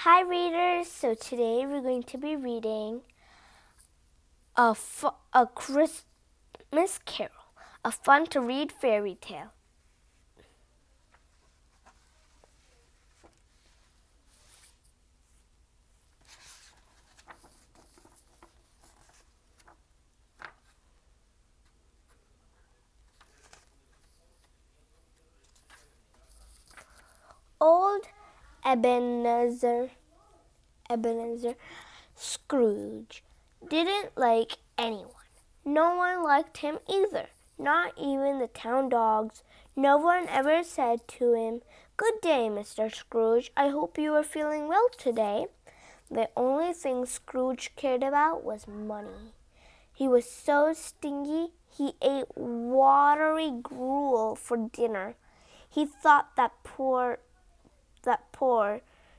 Hi readers, so today we're going to be reading a Christmas Carol, a fun to read fairy tale. Old Ebenezer Scrooge didn't like anyone. No one liked him either, not even the town dogs. No one ever said to him, "Good day, Mr. Scrooge. I hope you are feeling well today." The only thing Scrooge cared about was money. He was so stingy, he ate watery gruel for dinner. He thought that poor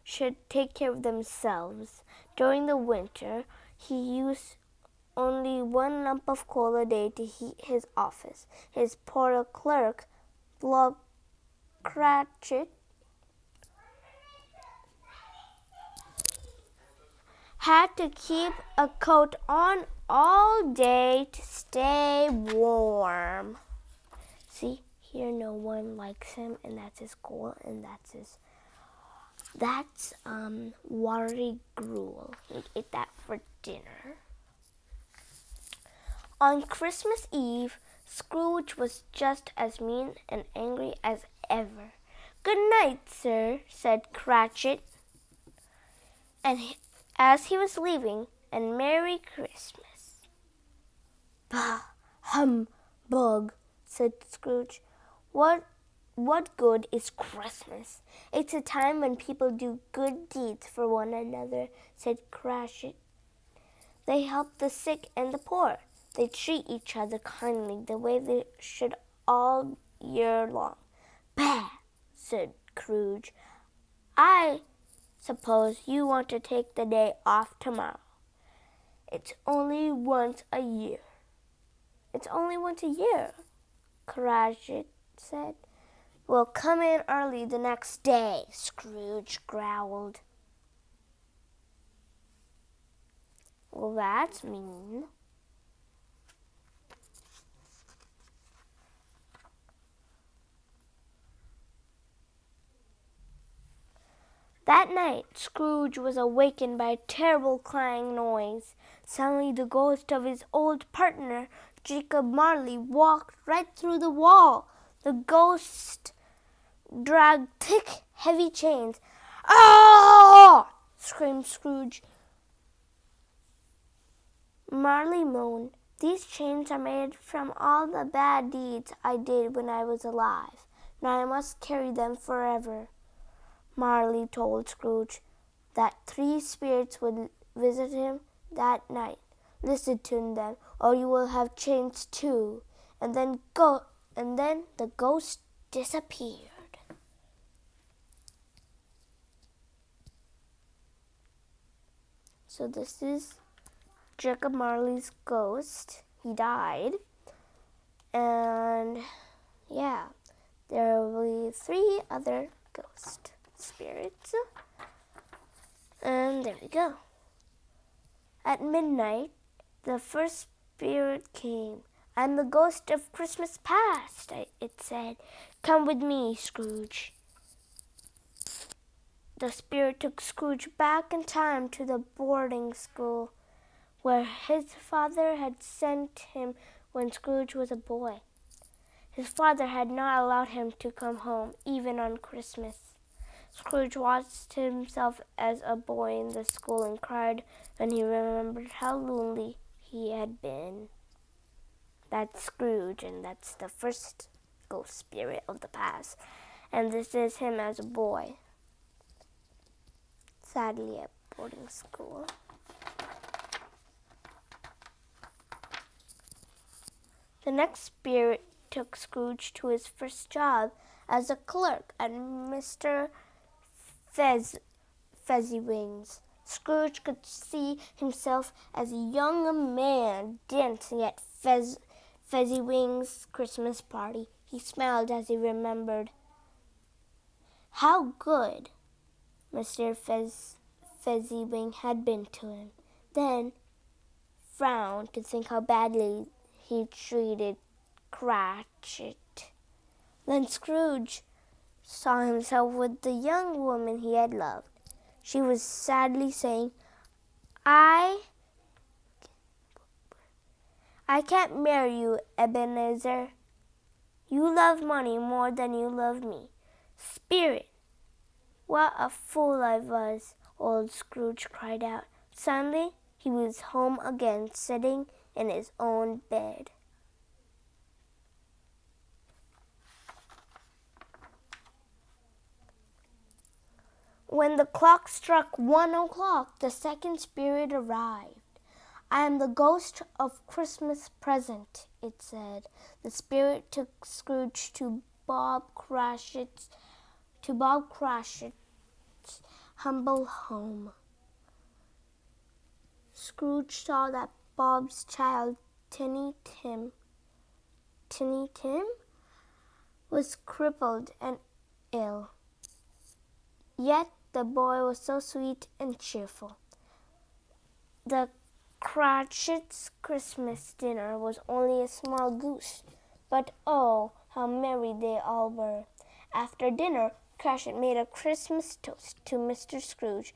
should take care of themselves. During the winter, he used only 1 lump of coal a day to heat his office. His poor clerk, Cratchit, had to keep a coat on all day to stay warm. See, here no one likes him, and that's his goal, and that's watery gruel. He ate that for dinner. On Christmas Eve, Scrooge was just as mean and angry as ever. "Good night, sir," said Cratchit, as he was leaving, "and Merry Christmas." "Bah, humbug," said Scrooge. What good is Christmas? It's a time when people do good deeds for one another," said Cratchit. "They help the sick and the poor. They treat each other kindly the way they should all year long." "Bah," said Scrooge. "I suppose you want to take the day off tomorrow." "It's only once a year." "It's only once a year," Cratchit said. "Well, come in early the next day," Scrooge growled. "Well, that's mean." That night, Scrooge was awakened by a terrible crying noise. Suddenly, the ghost of his old partner, Jacob Marley, walked right through the wall. The ghost dragged thick, heavy chains. "Ah!" screamed Scrooge. Marley moaned. "These chains are made from all the bad deeds I did when I was alive. Now I must carry them forever." Marley told Scrooge that 3 spirits would visit him that night. "Listen to them, or you will have chains too." And then the ghost disappeared. So this is Jacob Marley's ghost. He died. And yeah, there will be 3 other ghost spirits. And there we go. At midnight, the first spirit came. "I'm the ghost of Christmas past," it said. "Come with me, Scrooge." The spirit took Scrooge back in time to the boarding school where his father had sent him when Scrooge was a boy. His father had not allowed him to come home, even on Christmas. Scrooge watched himself as a boy in the school and cried when he remembered how lonely he had been. That's Scrooge, and that's the first ghost spirit of the past. And this is him as a boy, sadly at boarding school. The next spirit took Scrooge to his first job as a clerk at Mr. Fezziwing's. Scrooge could see himself as a young man dancing at Fezziwing's Christmas party. He smiled as he remembered how good Mr. Fezziwig had been to him, then frowned to think how badly he treated Cratchit. Then Scrooge saw himself with the young woman he had loved. She was sadly saying, I can't marry you, Ebenezer. You love money more than you love me. Spirit! What a fool I was, old Scrooge cried out. Suddenly he was home again, sitting in his own bed. When the clock struck 1 o'clock, the second spirit arrived. I am the ghost of Christmas present, it said. The spirit took Scrooge to Bob Cratchit's humble home. Scrooge saw that Bob's child, Tiny Tim, was crippled and ill. Yet the boy was so sweet and cheerful. The Cratchit's Christmas dinner was only a small goose, but oh, how merry they all were. After dinner, Cratchit made a Christmas toast to Mr. Scrooge.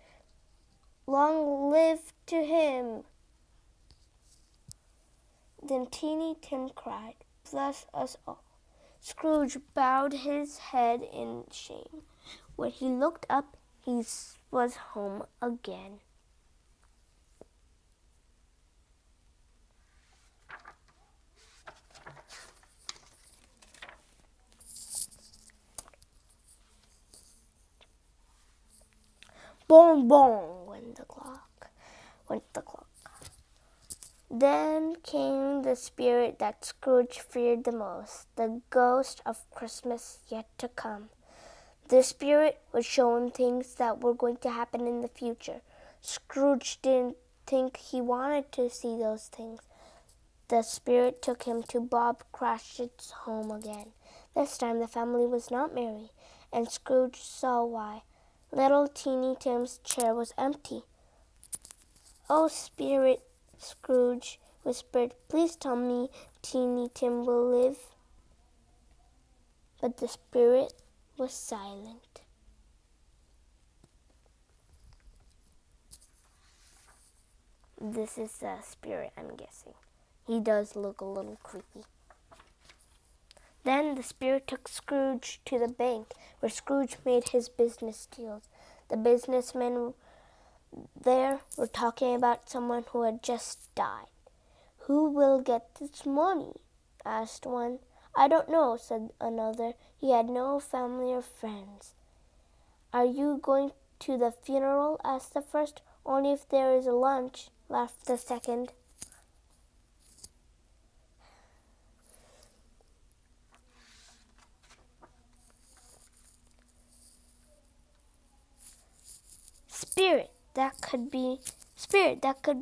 Long live to him! Then Teeny Tim cried, bless us all. Scrooge bowed his head in shame. When he looked up, he was home again. Boom, boom, went the clock. Then came the spirit that Scrooge feared the most, the ghost of Christmas yet to come. The spirit would show him things that were going to happen in the future. Scrooge didn't think he wanted to see those things. The spirit took him to Bob Cratchit's home again. This time the family was not merry, and Scrooge saw why. Little Teeny Tim's chair was empty. Oh, spirit, Scrooge whispered, please tell me Teeny Tim will live. But the spirit was silent. This is the spirit, I'm guessing. He does look a little creepy. Then the spirit took Scrooge to the bank, where Scrooge made his business deals. The businessmen there were talking about someone who had just died. Who will get this money? Asked one. I don't know, said another. He had no family or friends. Are you going to the funeral? Asked the first. Only if there is a lunch, laughed the second. Spirit, that could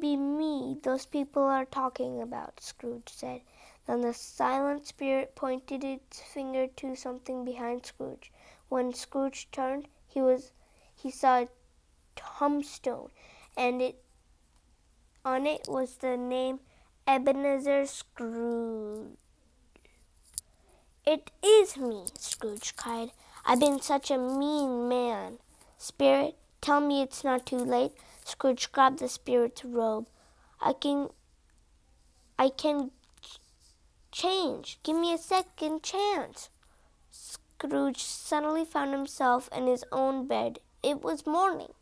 be me those people are talking about, Scrooge said. Then the silent spirit pointed its finger to something behind Scrooge. When Scrooge turned, he saw a tombstone, and on it was the name Ebenezer Scrooge. It is me, Scrooge cried. I've been such a mean man. Spirit, tell me it's not too late. Scrooge grabbed the spirit's robe. I can change. Give me a second chance. Scrooge suddenly found himself in his own bed. It was morning.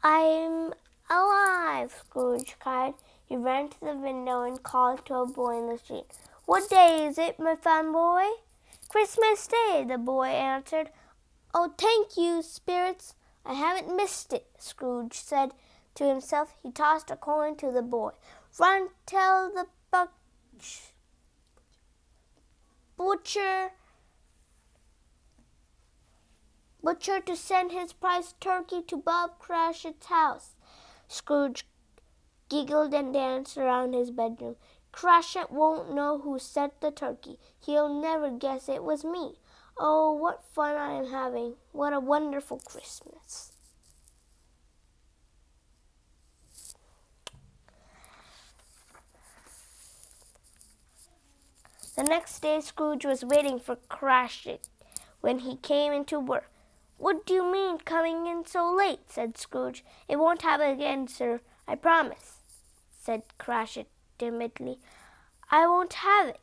I'm alive, Scrooge cried. He ran to the window and called to a boy in the street. What day is it, my fine boy? Christmas Day, the boy answered. Oh, thank you, spirits. I haven't missed it, Scrooge said to himself. He tossed a coin to the boy. Run, tell the butcher to send his prize turkey to Bob Cratchit's house. Scrooge giggled and danced around his bedroom. Cratchit won't know who set the turkey. He'll never guess it was me. Oh, what fun I am having. What a wonderful Christmas. The next day, Scrooge was waiting for Cratchit when he came into work. "What do you mean, coming in so late?" said Scrooge. "It won't happen again, sir, I promise," said Cratchit timidly. "I won't have it,"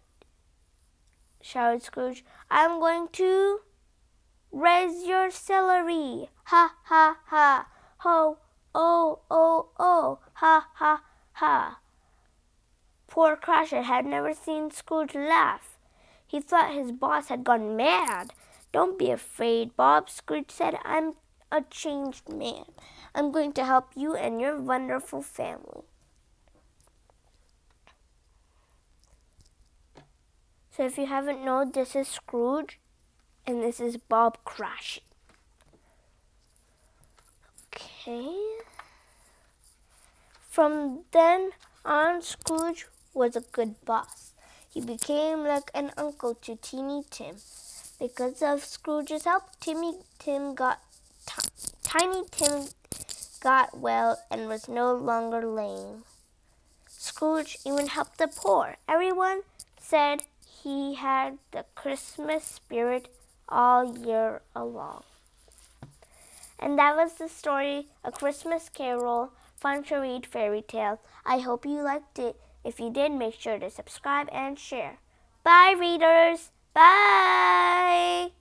shouted Scrooge. "I'm going to raise your salary. Ha, ha, ha. Ho, oh, oh, oh. Ha, ha, ha." Poor Cratchit had never seen Scrooge laugh. He thought his boss had gone mad. "Don't be afraid, Bob," Scrooge said. "I'm a changed man. I'm going to help you and your wonderful family." So if you haven't known, this is Scrooge and this is Bob Cratchit. Okay. From then on, Scrooge was a good boss. He became like an uncle to Teeny Tim. Because of Scrooge's help, Tiny Tim got well and was no longer lame. Scrooge even helped the poor. Everyone said he had the Christmas spirit all year long. And that was the story, A Christmas Carol, fun to read fairy tale. I hope you liked it. If you did, make sure to subscribe and share. Bye, readers. Bye.